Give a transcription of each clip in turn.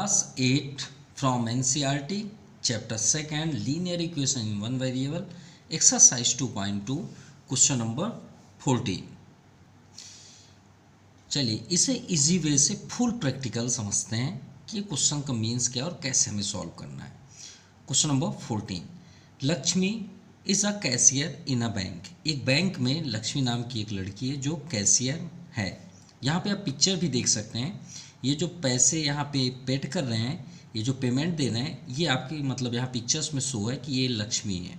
Class 8 from NCERT, Chapter 2, Linear Equation in One Variable, Exercise 2.2, Question number 14। चलिए इसे easy way से full practical समझते हैं कि क्वेश्चन का मीन्स क्या और कैसे हमें सॉल्व करना है। Question number 14, Lakshmi is a cashier in a bank. एक बैंक में लक्ष्मी नाम की एक लड़की है जो कैशियर है। यहाँ पे आप पिक्चर भी देख सकते हैं। ये जो पैसे यहाँ पे पेड कर रहे हैं, ये जो पेमेंट दे रहे हैं, ये आपकी मतलब यहाँ पिक्चर्स में शो है कि ये लक्ष्मी है,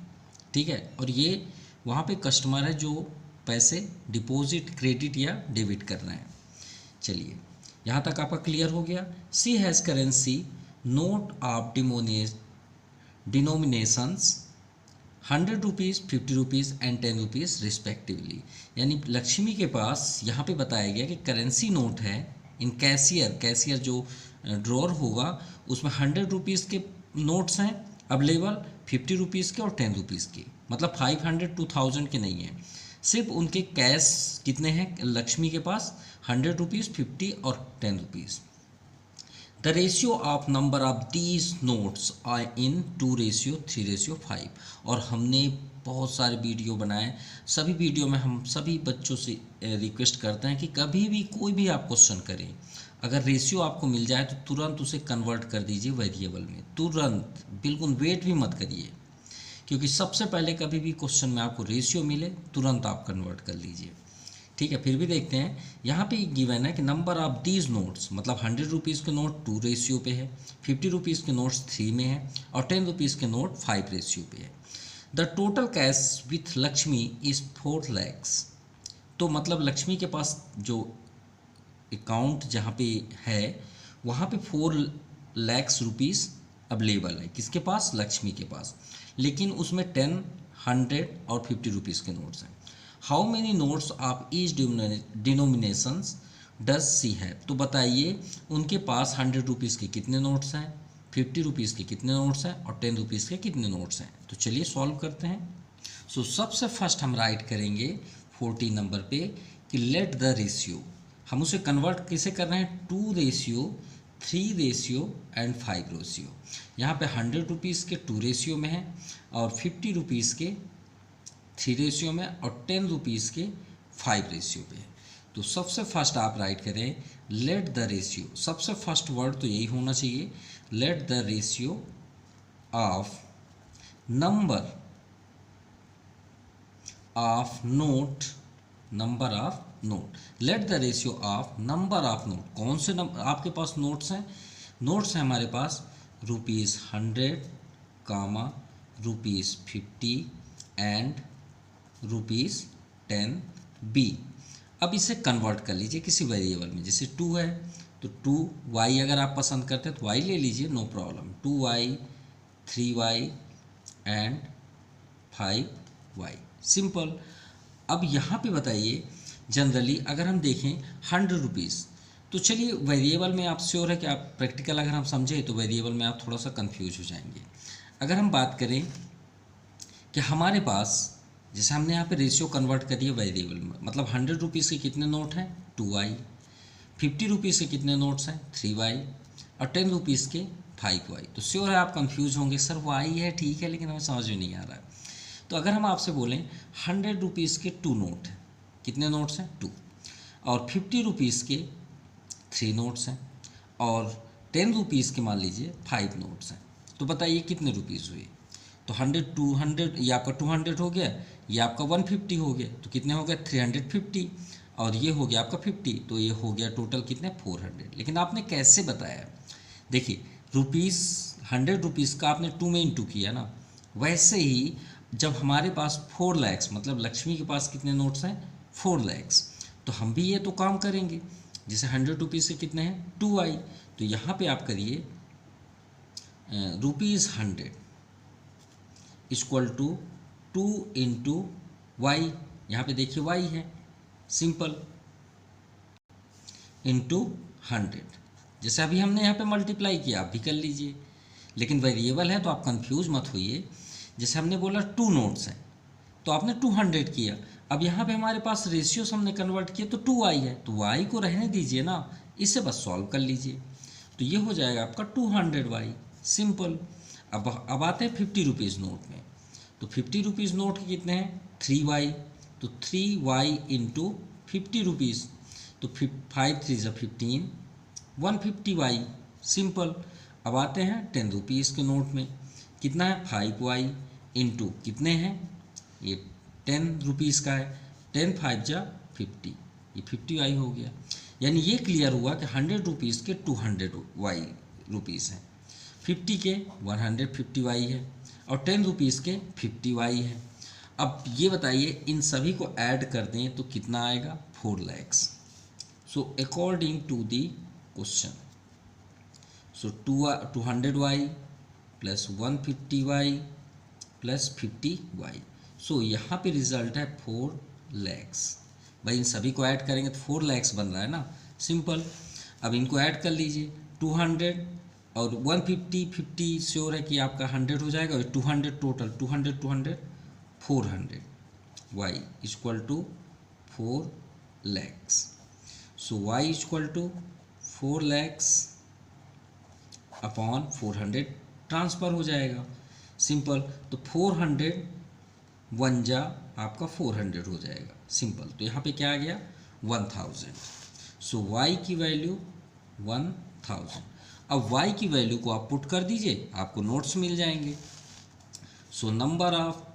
ठीक है। और ये वहाँ पे कस्टमर है जो पैसे डिपॉजिट, क्रेडिट या डेबिट कर रहे हैं। चलिए यहाँ तक आपका क्लियर हो गया। C has currency note of denominations 100 rupees, 50 rupees and 10 rupees respectively. यानी लक्ष्मी के पास यहाँ पे बताया गया कि करेंसी नोट है इन कैशियर जो ड्रॉर होगा उसमें 100 रुपीज़ के नोट्स हैं अवेलेबल, 50 रुपीज़ के और 10 रुपीज़ के, मतलब 500 2000 के नहीं हैं। सिर्फ उनके कैश कितने हैं लक्ष्मी के पास, 100 रुपीज़, 50 और 10 rupees. The ratio of number of these notes are in 2:3:5। और हमने बहुत सारे वीडियो बनाए, सभी वीडियो में हम सभी बच्चों से रिक्वेस्ट करते हैं कि कभी भी कोई भी आप क्वेश्चन करें, अगर रेशियो आपको मिल जाए तो तुरंत उसे कन्वर्ट कर दीजिए वेरिएबल में, तुरंत, बिल्कुल वेट भी मत करिए, क्योंकि सबसे पहले कभी भी क्वेश्चन में आपको रेशियो मिले तुरंत आप कन्वर्ट कर लीजिए, ठीक है। फिर भी देखते हैं, यहाँ पे गिवन है कि नंबर ऑफ दीज नोट्स, मतलब 100 रुपीज़ के नोट 2 रेशियो पे है, 50 रुपीज़ के नोट्स 3 में है और 10 रुपीज़ के नोट 5 रेशियो पे है। The total cash with Lakshmi is 4 lakhs। तो मतलब लक्ष्मी के पास जो अकाउंट जहाँ पे है वहाँ पे 4 lakhs रुपीज़ अवेलेबल है, किसके पास, लक्ष्मी के पास, लेकिन उसमें 10, 100 और 50 रुपीज़ के नोट्स हैं। How many notes of each denominations does she have. तो बताइए उनके पास 100 रुपीज़ के कितने नोट्स हैं, 50 रुपीज़ के कितने नोट्स हैं और 10 रुपीज़ के कितने नोट्स हैं। तो चलिए सॉल्व करते हैं। सो सबसे फर्स्ट हम राइट करेंगे 14 नंबर पे कि लेट द रेशियो, हम उसे कन्वर्ट कैसे कर रहे हैं, 2 रेशियो, 3 रेशियो एंड 5 रेशियो। यहाँ पे 100 रुपीज़ के 2 रेशियो में है और 50 रुपीज़ के 3 रेशियो में और 10 रुपीज़ के 5 रेशियो पे है। तो सबसे फर्स्ट आप राइट करें लेट द रेशियो, सबसे फर्स्ट वर्ड तो यही होना चाहिए, let the ratio of number of note, number of note, let the ratio of number of note. कौन से आपके पास नोट्स हैं, नोट्स हैं हमारे पास ₹100, ₹50 एंड ₹10 बी। अब इसे कन्वर्ट कर लीजिए किसी वेरिएबल में, जैसे 2 है तो 2y अगर आप पसंद करते हैं तो y ले लीजिए, no problem, 2y, 3y and 5y, simple. अब यहाँ पे बताइए जनरली अगर हम देखें 100 रुपीज़, तो चलिए वेरिएबल में आप श्योर है कि आप प्रैक्टिकल अगर हम समझें तो वेरिएबल में आप थोड़ा सा कंफ्यूज हो जाएंगे। अगर हम बात करें कि हमारे पास, जैसे हमने यहाँ पे रेशियो कन्वर्ट करिए वेरिएबल में, मतलब 100 रुपीज़ के कितने नोट हैं, 2y, 50 रुपीज़ के कितने नोट्स हैं, 3y और 10 रुपीज़ के 5y। तो श्योर है आप कंफ्यूज होंगे, सर y है ठीक है लेकिन हमें समझ में नहीं आ रहा है। तो अगर हम आपसे बोलें 100 रुपीज़ के 2 नोट हैं, कितने नोट्स हैं, 2, और 50 रुपीज़ के 3 नोट्स हैं और 10 रुपीज़ के मान लीजिए 5 नोट्स हैं, तो बताइए कितने रुपीज़ हुए। तो 100, 200, ये आपका 200 हो गया, ये आपका 150 हो गया, तो कितने हो गए 350, और ये हो गया आपका 50, तो ये हो गया टोटल कितने 400। लेकिन आपने कैसे बताया, देखिए रुपीज़ 100 रुपीज़ का आपने 2 में इंटू किया ना, वैसे ही जब हमारे पास 4 lakhs, मतलब लक्ष्मी के पास कितने नोट्स हैं 4 lakhs, तो हम भी ये तो काम करेंगे, जैसे 100 रुपीज़ से कितने हैं 2y, तो यहाँ पे आप करिए ₹100 इक्वल टू 2 इंटू वाई, यहाँ पे देखिए y है, सिंपल, इंटू 100। जैसे अभी हमने यहाँ पे मल्टीप्लाई किया, आप भी कर लीजिए, लेकिन वेरिएबल है तो आप कंफ्यूज मत होइए। जैसे हमने बोला 2 नोट्स हैं तो आपने 200 किया, अब यहाँ पे हमारे पास रेशियोस हमने कन्वर्ट किया तो 2y है, तो y को रहने दीजिए ना, इसे बस सॉल्व कर लीजिए। तो ये हो जाएगा आपका 200y, सिंपल। अब आते हैं 50 रुपीज़ नोट में। तो 50 रुपीज़ नोट के कितने हैं 3y, तो 3y इंटू 50 रुपीज़, तो 5 3 ज़ा 15, 150y, सिंपल। अब आते हैं 10 रुपीज़ के नोट में, कितना है 5y इंटू कितने हैं, ये 10 रुपीज़ का है, 10 5 जा 50, ये 50y हो गया। यानी ये क्लियर हुआ कि 100 रुपीज़ के 200y रुपीज़ हैं, 50 के 150y है, और 10 रुपीज़ के 50y है। अब ये बताइए इन सभी को ऐड कर दें तो कितना आएगा 4 lakhs। So according to the question, so 200y plus 150y plus 50y, so यहाँ पे रिजल्ट है 4 lakhs। भाई इन सभी को ऐड करेंगे तो 4 lakhs बन रहा है ना, सिंपल। अब इनको ऐड कर लीजिए, 200 और 150, 50 श्योर है कि आपका 100 हो जाएगा, और 200 total, 200 200 400, y equal to 4 lakhs। So y equal to 4 lakhs upon 400 transfer हो जाएगा, सिंपल। तो 400 1 जा आपका 400 हो जाएगा, सिंपल। तो यहाँ पे क्या आ गया 1000। सो y की वैल्यू 1000। अब y की वैल्यू को आप पुट कर दीजिए, आपको नोट्स मिल जाएंगे। So number of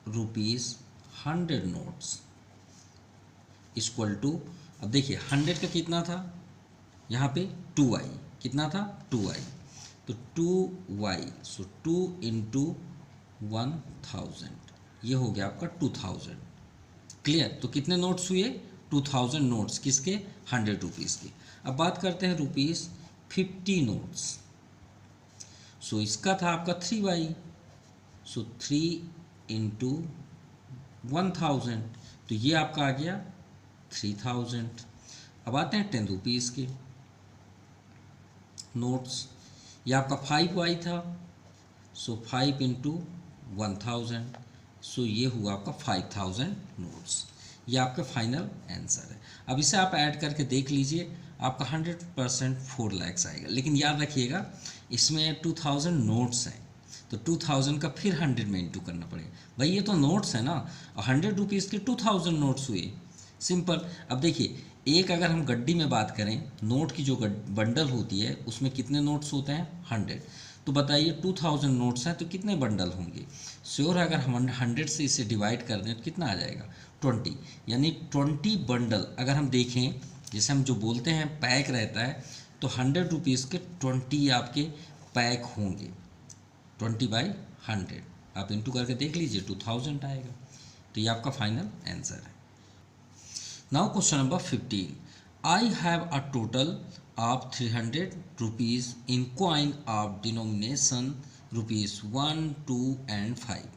rupees 100 notes equal to, अब देखिए 100 का कितना था यहाँ पे 2y, कितना था 2y, तो 2y, सो 2 इंटू 1000, ये हो गया आपका 2000, क्लियर। तो कितने नोट्स हुए 2000 नोट्स, किसके 100 रुपीज़ के। अब बात करते हैं रुपीज़ 50 नोट्स। सो इसका था आपका 3y, सो 3 इंटू 1000, तो ये आपका आ गया 3000। अब आते हैं 10 रुपीज़ के नोट्स, ये आपका 5y था, सो 5 इंटू 1000, सो ये हुआ आपका 5000 नोट्स। ये आपका फाइनल आंसर है। अब इसे आप ऐड करके देख लीजिए, आपका 100% 4 lakhs आएगा। लेकिन याद रखिएगा इसमें 2000 नोट्स हैं, तो 2000 का फिर 100 में इंटू करना पड़ेगा। भाई ये तो नोट्स है ना, और 100 रुपीज़ के 2000 नोट्स हुए, सिंपल। अब देखिए एक अगर हम गड्डी में बात करें, नोट की जो बंडल होती है उसमें कितने नोट्स होते हैं 100, तो बताइए 2000 नोट्स हैं तो कितने बंडल होंगे। श्योर है अगर हम 100 से इसे डिवाइड कर दें तो कितना आ जाएगा 20, यानी 20 बंडल। अगर हम देखें जैसे हम जो बोलते हैं पैक रहता है, तो 100 रुपीज़ के 20 आपके पैक होंगे, 20/100 आप इंटू करके देख लीजिए 2000 आएगा। तो ये आपका फाइनल आंसर है। Now question number 15. I have a total of 300 rupees in coin of denomination rupees 1, 2 and 5.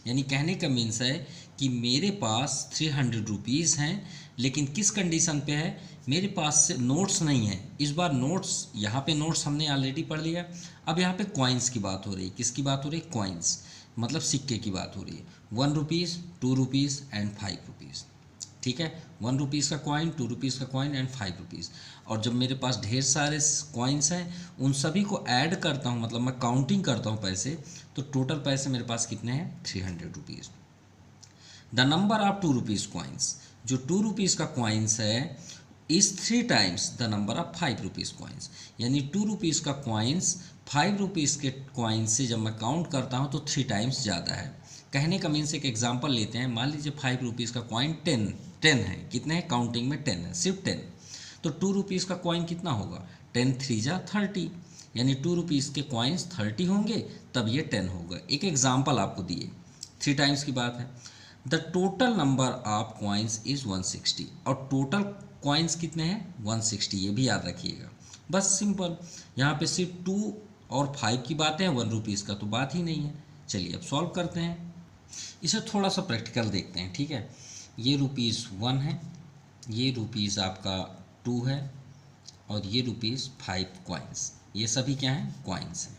यानी कहने का मीन्स है कि मेरे पास 300 रुपीज़ हैं, लेकिन किस कंडीशन पे है, मेरे पास से नोट्स नहीं है। इस बार नोट्स, यहाँ पे नोट्स हमने ऑलरेडी पढ़ लिया। अब यहाँ पे कॉइन्स की बात हो रही है, किसकी बात हो रही है, कॉइन्स मतलब सिक्के की बात हो रही है। 1 रुपीज़, 2 रुपीज़ एंड 5 रुपीज़, ठीक है। 1 रुपीज़ का कॉइन, 2 रुपीज़ का कॉइन एंड 5 रुपीज़। और जब मेरे पास ढेर सारे कॉइन्स हैं, उन सभी को ऐड करता हूँ, मतलब मैं काउंटिंग करता हूँ पैसे, तो टोटल पैसे मेरे पास कितने हैं 300 rupees. The number of 2 rupees coins, जो 2 रुपीज़ का कॉइन्स है is 3 times the number of 5 rupees coins. यानी 2 रुपीज़ का कॉइन्स 5 रुपीज़ के कॉइन्स से जब मैं काउंट करता हूँ तो 3 टाइम्स ज़्यादा है। कहने का मीन्स एक एग्जांपल लेते हैं, मान लीजिए 5 रुपीज़ का कॉइन 10 है, कितने हैं काउंटिंग में 10 है, सिर्फ 10, तो 2 रुपीज़ का कॉइन कितना होगा 10 3 जा 30, यानी 2 रुपीज़ के कॉइन्स 30 होंगे तब ये 10 होगा। एक एग्जांपल आपको दिए, 3 टाइम्स की बात है। The total number of coins is 160, और टोटल कॉइन्स कितने हैं 160, ये भी याद रखिएगा। बस सिंपल, यहाँ पे सिर्फ 2 और 5 की बातें हैं, 1 रुपीज़ का तो बात ही नहीं है। चलिए अब सॉल्व करते हैं, इसे थोड़ा सा प्रैक्टिकल देखते हैं, ठीक है। ये ₹1 है, ये रुपीज़ आपका 2 है, और ये ₹5 कॉइन्स, ये सभी क्या हैं कॉइन्स हैं,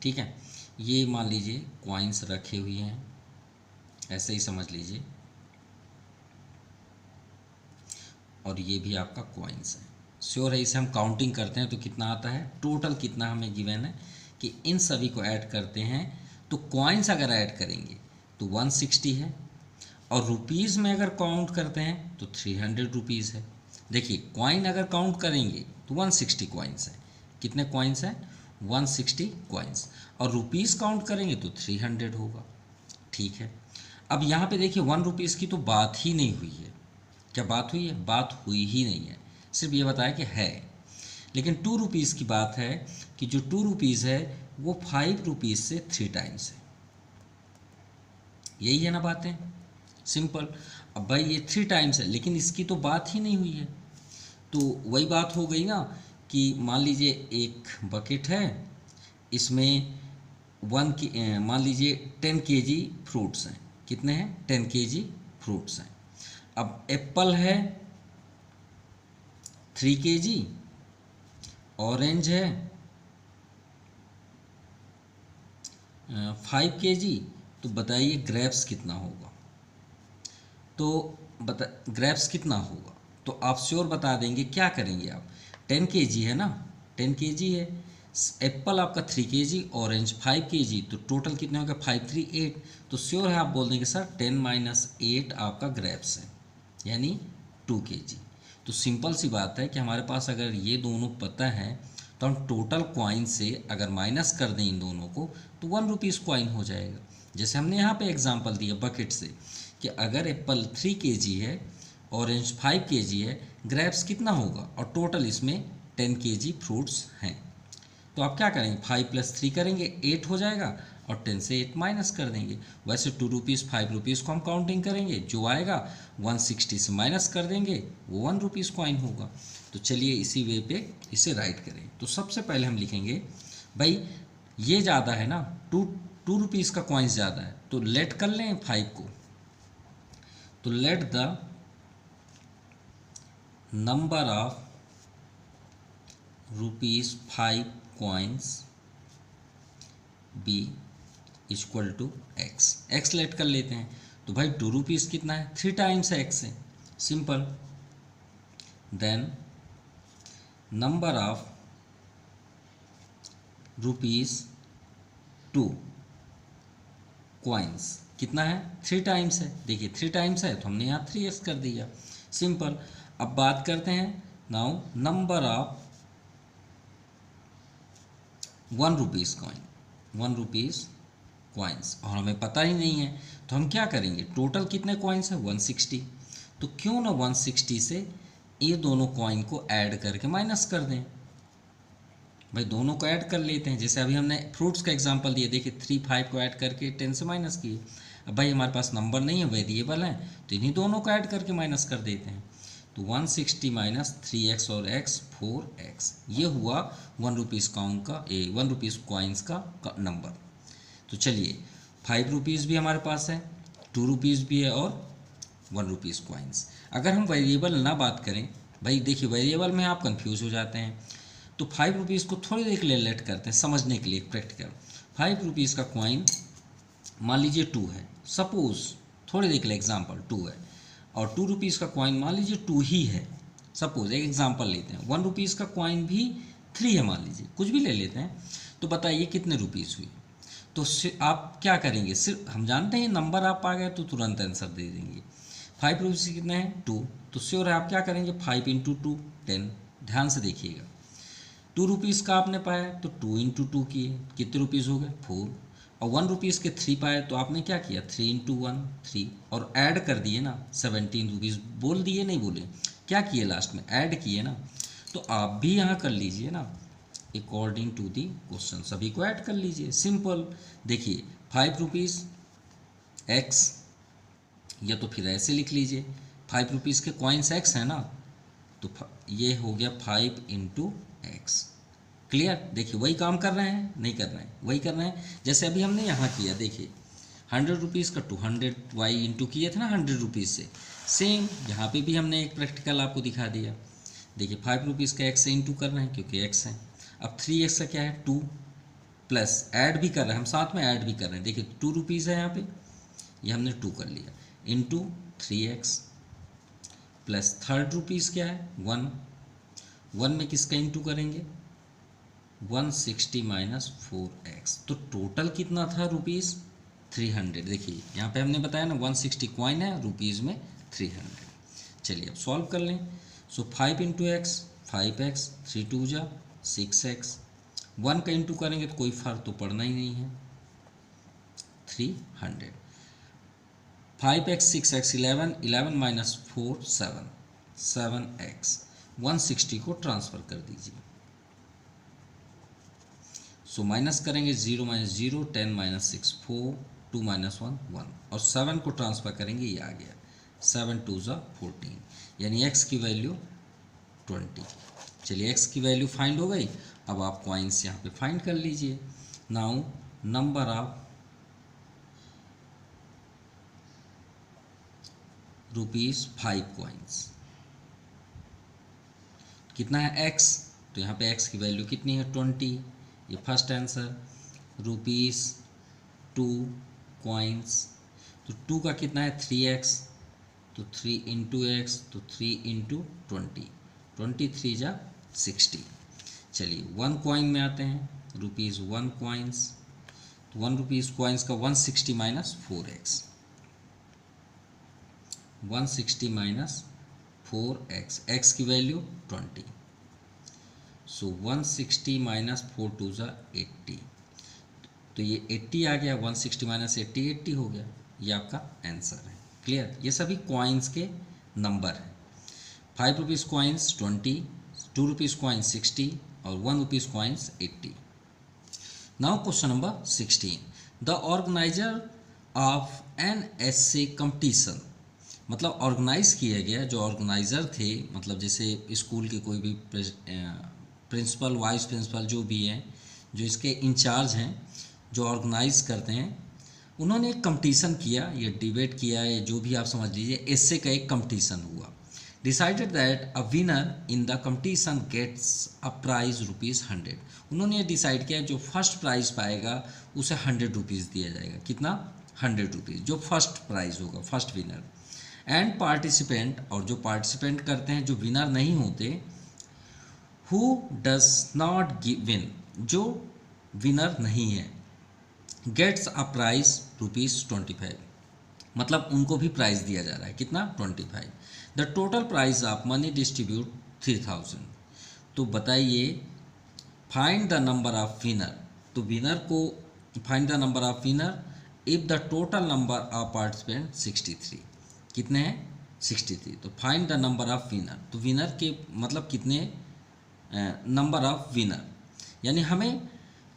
ठीक है। ये मान लीजिए कॉइन्स रखे हुए हैं, ऐसे ही समझ लीजिए। और ये भी आपका कॉइन्स है। श्योर है, इसे हम काउंटिंग करते हैं तो कितना आता है, टोटल कितना हमें गिवन है कि इन सभी को ऐड करते हैं तो कॉइन्स अगर ऐड करेंगे तो 160 है, और रुपीज़ में अगर काउंट करते हैं तो 300 रुपीज़ है। देखिए कॉइन अगर काउंट करेंगे तो 160 कॉइन्स है। कितने कॉइन्स हैं, 160 कॉइन्स, और रुपीज़ काउंट करेंगे तो 300 होगा। ठीक है, अब यहाँ पे देखिए 1 रुपीज़ की तो बात ही नहीं हुई है। क्या बात हुई है, बात हुई ही नहीं है, सिर्फ ये बताया कि है। लेकिन 2 रुपीज़ की बात है कि जो 2 रुपीज़ है वो 5 रुपीज़ से 3 टाइम्स है। यही है ना बातें, सिंपल। अब भाई ये 3 टाइम्स है, लेकिन इसकी तो बात ही नहीं हुई है। तो वही बात हो गई ना कि मान लीजिए एक बकेट है, इसमें मान लीजिए 10 केजी फ्रूट्स हैं। कितने हैं, 10 केजी फ्रूट्स हैं। अब एप्पल है 3 केजी, ऑरेंज है 5 केजी, तो बताइए ग्रेप्स कितना होगा। तो ग्रेप्स कितना होगा, तो आप श्योर बता देंगे। क्या करेंगे आप, 10 केजी है ना, 10 केजी है, एप्पल आपका 3 केजी, ऑरेंज 5 केजी, तो टोटल कितने होगा, 5 3 8। तो श्योर है आप बोल देंगे सर 10 - 8 आपका ग्रेप्स है, यानी 2 केजी। तो सिंपल सी बात है कि हमारे पास अगर ये दोनों पता है तो हम टोटल कॉइन से अगर माइनस कर दें इन दोनों को तो 1 रुपीज़ कॉइन हो जाएगा। जैसे हमने यहाँ पे एग्जांपल दिया बकेट से कि अगर एप्पल 3 केजी है, ऑरेंज 5 केजी है, ग्रेप्स कितना होगा, और टोटल इसमें 10 केजी फ्रूट्स हैं। तो आप क्या करेंगे, 5 + 3 करेंगे, 8 हो जाएगा, और 10 से 8 माइनस कर देंगे। वैसे 2 रुपीज़ 5 रुपीज़ को हम काउंटिंग करेंगे, जो आएगा 160 से माइनस कर देंगे, वो 1 रुपीज़ कॉइन होगा। तो चलिए इसी वे पे इसे राइट करें। तो सबसे पहले हम लिखेंगे भाई ये ज़्यादा है ना, 2 रुपीज़ का कॉइन्स ज़्यादा है, तो लेट कर लें 5 को। तो let the number of ₹5 coins be equal to x. X let कर लेते हैं, तो भाई 2 रुपीज़ कितना है, 3 टाइम्स एक्स है, simple. Then number of ₹2 coins कितना है, 3 टाइम्स है। देखिए 3 टाइम्स है तो हमने यहाँ 3x कर दिया, सिंपल। अब बात करते हैं now number of 1 rupees coin, 1 rupees coins, और हमें पता ही नहीं है तो हम क्या करेंगे, टोटल कितने कॉइन्स हैं 160। तो क्यों ना 160 से ये दोनों कॉइन को ऐड करके माइनस कर दें। भाई दोनों को ऐड कर लेते हैं, जैसे अभी हमने फ्रूट्स का एग्जांपल दिया, देखिए 3 5 को ऐड करके 10 से माइनस किए। अब भाई हमारे पास नंबर नहीं है, वेरिएबल है, तो इन्हीं दोनों को ऐड करके माइनस कर देते हैं। तो 160 - 3x और x 4x, ये हुआ 1 रुपीज़ कॉइन का 1 रुपीज़ कॉइन्स का नंबर। तो चलिए 5 रुपीज़ भी हमारे पास है, 2 रुपीज़ भी है, और 1 रुपीज़ कॉइन्स। अगर हम वेरिएबल ना बात करें, भाई देखिए वेरिएबल में आप कंफ्यूज हो जाते हैं, तो 5 रुपीज़ को थोड़ी देर के लिए लेट करते हैं समझने के लिए प्रैक्टिकल। 5 रुपीज़ का कॉइन मान लीजिए 2 है, सपोज थोड़ी देर के लिए एग्जांपल 2 है, और 2 रुपीज़ का कॉइन मान लीजिए 2 ही है, सपोज एक एग्जांपल लेते हैं। 1 रुपीज़ का कॉइन भी 3 है मान लीजिए, कुछ भी ले लेते हैं। तो बताइए कितने रुपीज़ हुई। तो आप क्या करेंगे, सिर्फ हम जानते हैं नंबर आप आ गए तो तुरंत आंसर दे देंगे। 5 रुपीज़ कितने हैं 2, तो श्योर है आप क्या करेंगे 5 × 2 10। ध्यान से देखिएगा, 2 रुपीज़ का आपने पाया तो 2 × 2 किए, कितने रुपीज़ हो गए 4, और 1 रुपीज़ के 3 पाए तो आपने क्या किया 3 × 1 3, और ऐड कर दिए ना 17 रुपीज़। बोल दिए नहीं बोले, क्या किए लास्ट में ऐड किए ना। तो आप भी यहाँ कर लीजिए ना अकॉर्डिंग टू दी क्वेश्चन, सभी को ऐड कर लीजिए, सिंपल। देखिए 5 रुपीज़ एक्स, या तो फिर ऐसे लिख लीजिए 5 रुपीज़ के कॉइन्स एक्स है ना, तो ये हो गया 5 × x। क्लियर, देखिए वही काम कर रहे हैं, नहीं कर रहे हैं, वही कर रहे हैं जैसे अभी हमने यहाँ किया। देखिए 100 रुपीज़ का 200y इंटू किए थे ना 100 रुपीज़ से, सेम यहाँ पे भी हमने एक प्रैक्टिकल आपको दिखा दिया। देखिए 5 रुपीज़ का x से इंटू कर रहे हैं क्योंकि x है। अब 3x का क्या है 2, प्लस ऐड भी कर रहे हैं हम, साथ में ऐड भी कर रहे हैं। देखिए 2 रुपीज़ है यहाँ पे, ये हमने 2 कर लिया, into 3x plus third rupees क्या है 1, 1 में किसका इंटू करेंगे 160 माइनस 4x, तो टोटल कितना था रुपीज़ 300। देखिए यहाँ पे हमने बताया ना 160 कॉइन है, रुपीज़ में 300। चलिए अब सॉल्व कर लें। सो 5 इंटू एक्स 5x, 3 2 जा 6x, 1 का इंटू करेंगे तो कोई फ़र्क तो पड़ना ही नहीं है 300। 5x 6x 11, 11 माइनस 4 7, 7x, 160 को ट्रांसफ़र कर दीजिए। सो माइनस करेंगे 0 माइनस 0, 10 माइनस 6 4, 2 माइनस 1 1, और 7 को ट्रांसफ़र करेंगे, ये आ गया 7 2 ज़ा 14, यानी x की वैल्यू 20। चलिए x की वैल्यू फाइंड हो गई। अब आप कॉइन्स यहाँ पे फाइंड कर लीजिए। नाउ नंबर ऑफ ₹5 कॉइन्स कितना है x, तो यहाँ पे x की वैल्यू कितनी है 20, ये फर्स्ट आंसर। ₹2 कॉइन्स, तो 2 का कितना है 3x, तो 3 इंटू एक्स, तो 3 इंटू 20, 23 जा 60। चलिए 1 कॉइन में आते हैं, ₹1 कॉइन्स, तो 1 रुपीज़ कॉइन्स का 160 minus 4x, 160 minus 4x, x की वैल्यू 20, सो 160 माइनस 4 2 ज़ा 80, तो ये 80 आ गया, 160 माइनस 80 80 हो गया, ये आपका आंसर है। क्लियर, ये सभी कॉइन्स के नंबर हैं। 5 रुपीज़ कॉइन्स 20, 2 रुपीज़ कॉइन्स 60 और 1 rupees coins 80। Now question number 16, the organiser of an essay competition, मतलब ऑर्गेनाइज किया गया, जो ऑर्गेनाइज़र थे, मतलब जैसे स्कूल के कोई भी प्रिंसिपल वाइस प्रिंसिपल जो भी हैं, जो इसके इंचार्ज हैं, जो ऑर्गेनाइज करते हैं, उन्होंने एक कंपटीशन किया, ये डिबेट किया है, जो भी आप समझ लीजिए, एस्से का एक कंपटीशन हुआ। Decided that a winner in the competition gets a prize ₹100। उन्होंने ये डिसाइड किया जो फर्स्ट प्राइज़ पाएगा उसे ₹100 दिया जाएगा। कितना? ₹100, जो फर्स्ट प्राइज़ होगा, फर्स्ट विनर। एंड पार्टिसिपेंट, और जो पार्टिसिपेंट करते हैं, जो विनर नहीं होते, हु डज नॉट विन, जो विनर नहीं है, गेट्स अ प्राइज ₹25, मतलब उनको भी प्राइज दिया जा रहा है। कितना? 25। The total prize of money distribute 3000। तो बताइए, find the number of winner, तो विनर को find the number of winner if the total number of participant 63। कितने हैं? 63। तो find the number of winner, तो विनर के मतलब कितने नंबर ऑफ विनर, यानी हमें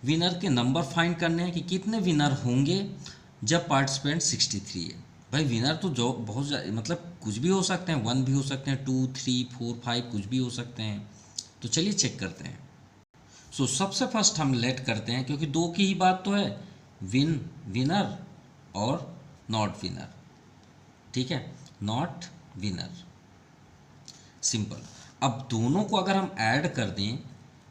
विनर के नंबर फाइंड करने हैं कि कितने विनर होंगे जब पार्टिसिपेंट 63 है। भाई विनर तो जो बहुत मतलब कुछ भी हो सकते हैं, 1 भी हो सकते हैं, 2 3 4 5 कुछ भी हो सकते हैं। तो चलिए चेक करते हैं। सो सबसे फर्स्ट हम लेट करते हैं, क्योंकि दो की ही बात तो है, विनर और नॉट विनर। ठीक है, नॉट विनर, सिंपल। अब दोनों को अगर हम ऐड कर दें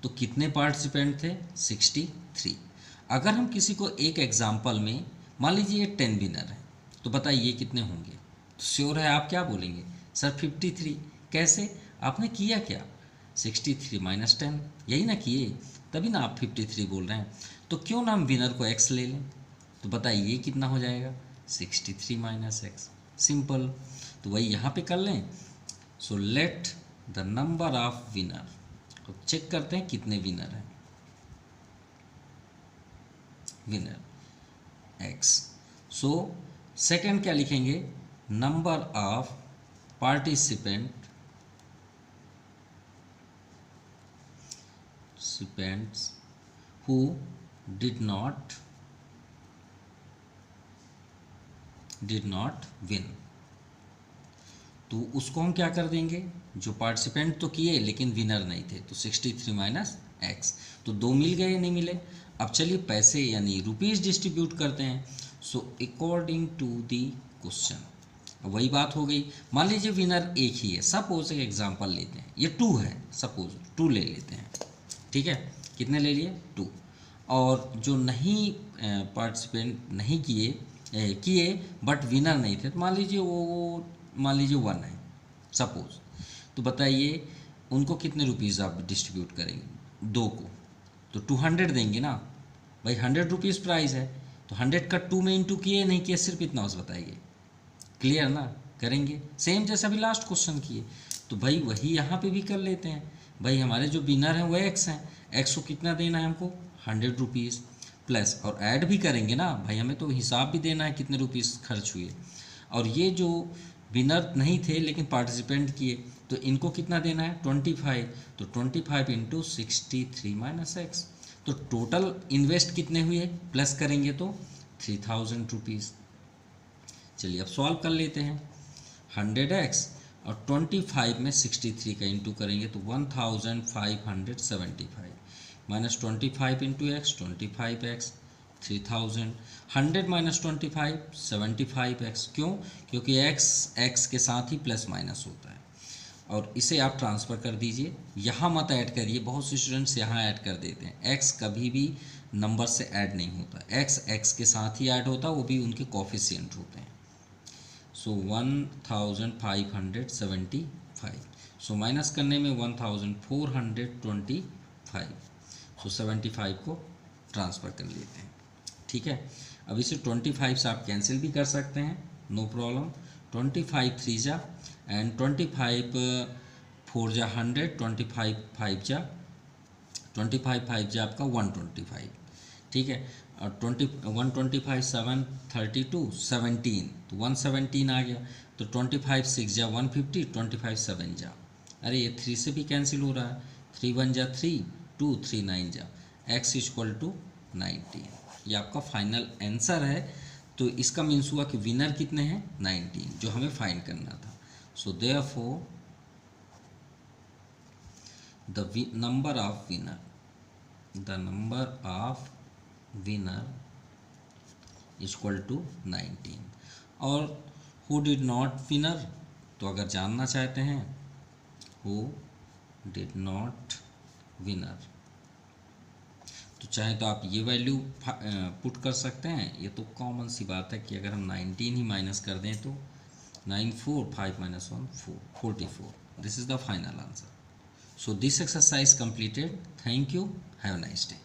तो कितने पार्टिसिपेंट थे? 63। अगर हम किसी को एक एग्जाम्पल में मान लीजिए 10 विनर है, तो बताइए कितने होंगे? तो श्योर है आप क्या बोलेंगे? सर 53। कैसे? आपने किया क्या? 63 माइनस 10, यही ना किए, तभी ना आप 53 बोल रहे हैं। तो क्यों ना हम विनर को x ले लें? तो बताइए कितना हो जाएगा? 63 माइनस x, सिंपल। तो वही यहाँ पे कर लें। So let the number of winner, तो चेक करते हैं कितने विनर हैं। Winner x। सो सेकेंड क्या लिखेंगे? Number of participants who did not win। तो उसको हम क्या कर देंगे? जो पार्टिसिपेंट तो किए लेकिन विनर नहीं थे, तो 63 माइनस एक्स। तो 2 मिल गए या नहीं मिले? अब चलिए पैसे यानी रुपीज़ डिस्ट्रीब्यूट करते हैं। So according to the question, वही बात हो गई। मान लीजिए विनर एक ही है, सपोज एक एग्जांपल लेते हैं, ये 2 है, सपोज 2 ले लेते हैं। ठीक है, कितने ले लिए? 2। और जो नहीं पार्टिसिपेंट नहीं किए बट विनर नहीं थे, तो मान लीजिए वो 1 है, सपोज। तो बताइए उनको कितने रुपीज़ आप डिस्ट्रीब्यूट करेंगे, 2 को, तो 200 देंगे ना भाई, 100 रुपीज़ प्राइस है, तो 100 का 2 में इंटू किए नहीं किए, सिर्फ इतना बस बताइए। क्लियर ना? करेंगे सेम जैसा भी लास्ट क्वेश्चन किए। तो भाई वही यहाँ पे भी कर लेते हैं। भाई हमारे जो विनर हैं वो एक्स हैं, एक्स को कितना देना है हमको, 100 रुपीज़ प्लस, और ऐड भी करेंगे ना भाई, हमें तो हिसाब भी देना है कितने रुपीज़ खर्च हुए। और ये जो विनर नहीं थे लेकिन पार्टिसिपेंट किए, तो इनको कितना देना है, 25। तो 25 इंटू 63 माइनस एक्स, तो टोटल इन्वेस्ट कितने हुए प्लस करेंगे तो 3000 रुपीज़। चलिए अब सॉल्व कर लेते हैं। 100x और 25 में 63 का इंटू करेंगे तो 1575 minus 25 into x 25x 3000, 100 minus 25 75x, क्यों, क्योंकि x के साथ ही प्लस माइनस होता है। और इसे आप ट्रांसफ़र कर दीजिए, यहाँ मत ऐड करिए, बहुत से स्टूडेंट्स यहाँ ऐड कर देते हैं। x कभी भी नंबर से ऐड नहीं होता, x के साथ ही ऐड होता है, वो भी उनके कोफिशिएंट होते हैं। सो 1575, सो माइनस करने में 1425, सो 75 को ट्रांसफ़र कर लेते हैं। ठीक है, अब इसे 25 से आप कैंसिल भी कर सकते हैं, नो प्रॉब्लम। 25 3 जा एंड 25 4 जा 100, 25 5 जा आपका 125। ठीक है, और 125 7 32 17, तो 117 आ गया। तो 25 6 जा 150, 25 7 जा, अरे ये 3 से भी कैंसिल हो रहा है, 3 1 जा 3 2 3 9 जा, x इक्वल टू 19। ये आपका फाइनल आंसर है। तो इसका मीन्स हुआ कि विनर कितने हैं, 19, जो हमें फाइंड करना था। So therefore the number of winner equal to 19। और हु डिड नॉट विनर, तो अगर जानना चाहते हैं हु डिड नॉट विनर, तो चाहे तो आप ये वैल्यू पुट कर सकते हैं। ये तो कॉमन सी बात है कि अगर हम 19 ही माइनस कर दें तो 9 4 5 minus 1 4 44। This is the final answer. So this exercise completed. Thank you. Have a nice day.